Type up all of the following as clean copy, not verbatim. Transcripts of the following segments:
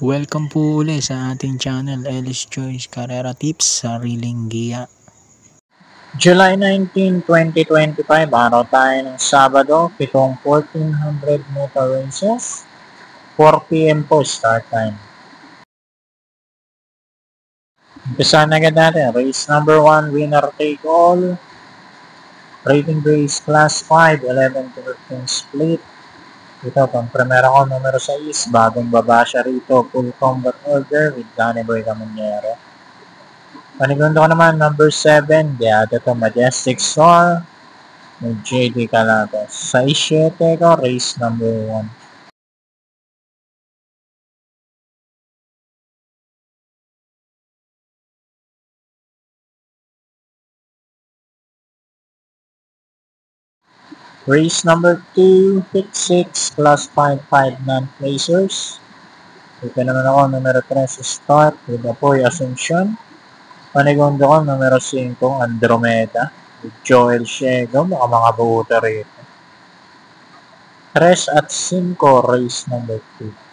Welcome po uli sa ating channel, Ellis Choice Carrera Tips, Sariling Giya. July 19, 2025, araw tayo ng Sabado, pitong 1400 meter races, 4 p.m. po start time. Umpisa na agad natin, race number 1, winner take all, rating race class 5, 11 to 15 split. Ito, pang primera ko, numero 6, bagong baba siya rito, full combat order with Danny Boy Caminero. Panigundo ko naman, number 7, Diado to Majestic Star, may JD Calatas. Sa 7 ko, race number 1. Race number 2, pick 6, class 5 non-placers. Ito naman ako, numero 3 sa start, with Apoy Ascension. Panigundo ko, numero 5, Andromeda, with Joel Shego, mga buuta rito. 3 at 5, race number 2.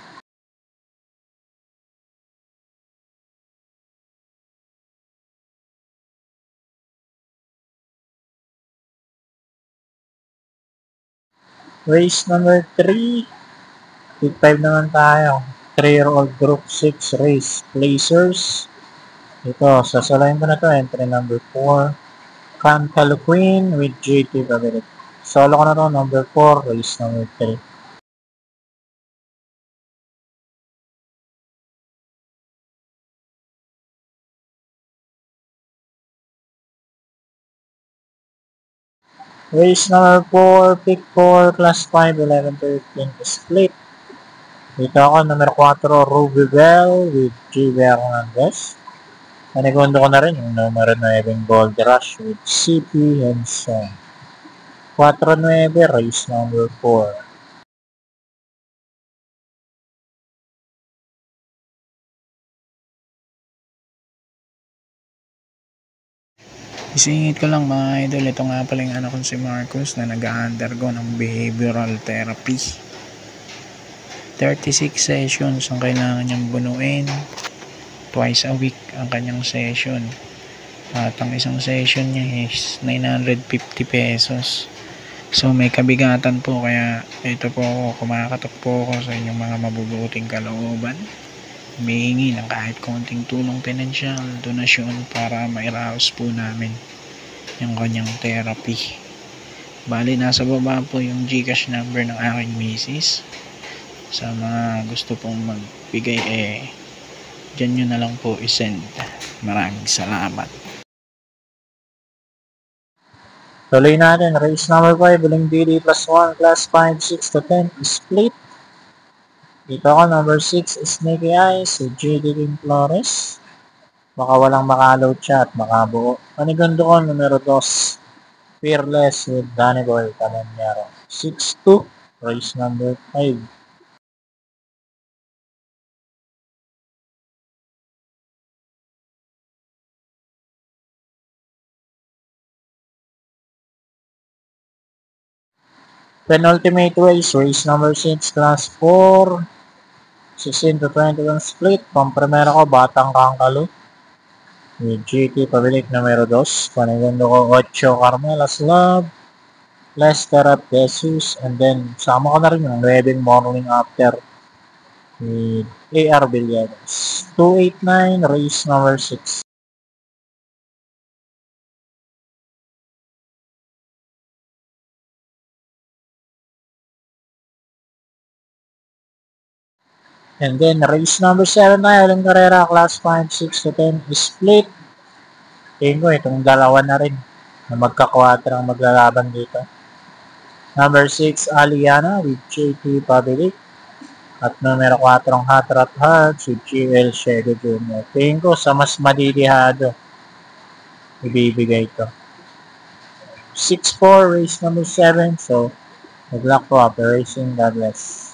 Race number 3, pick 5 naman tayo. 3-year-old group 6 race placers. Ito, sasalayin ko na to, entry number 4. Cantal Queen with JT Pabilit. Solo ko na to, number 4, race number 3. Race number 4, pick 4, class 5, 11, 13, split. Dito ako, number 4, Ruby Bell with G. Hernandez. Panigundo ko na rin yung numero 9, Gold Rush with CP Henson. 4-9, race number 4. Isingit ko lang mga idol, ito nga pala yung anak ko si Marcus na nag-undergo ng behavioral therapy. 36 sessions ang kailangan niyang bunuin. Twice a week ang kanyang session. At ang isang session niya is 950 pesos. So may kabigatan po, kaya ito po ako, kumakatok po ako sa inyong mga mabubuting kalooban. Humihingi ng kahit konting tulong pinansyal, donasyon para mairaos po namin yung kanyang therapy. Bali, nasa baba po yung GCash number ng aking misis. Sa mga gusto pong magbigay, dyan nyo na lang po isend. Maraming salamat. Tuloy natin, race number 5, Buling DD plus 1, class 5, 6 to 10, split. Dito ako, number 6, Snakey Eyes, si JD King Flores. Baka walang makaload siya at makabuo. Panigundo ko, numero 2, Fearless with Danny Boy Caminero. 6-2, race number 5. Penultimate race number 6, class 4, 16 to 21 split. Pampremera ko, Batang Kangkalo. With GT Pabilik numero 2. Panigundo ko, 8, Carmelas Love. Lester at Jesus. And then, sama ko na rin yung 9 Morning After. With AR Villadas. 289, race number 6. And then, race number 7 tayo, uling karera, class 5, 6 to 10, split. Tingin ko, itong dalawa na rin na magka-quadra ang maglalaban dito. Number 6, Aliana with JT Pabilik. At numero 4, Hot Rat Hearts with GL Shego Jr. Tingin ko, sa mas madidihado, ibibigay ito. 6-4, race number 7. So, good luck po, Operation God bless.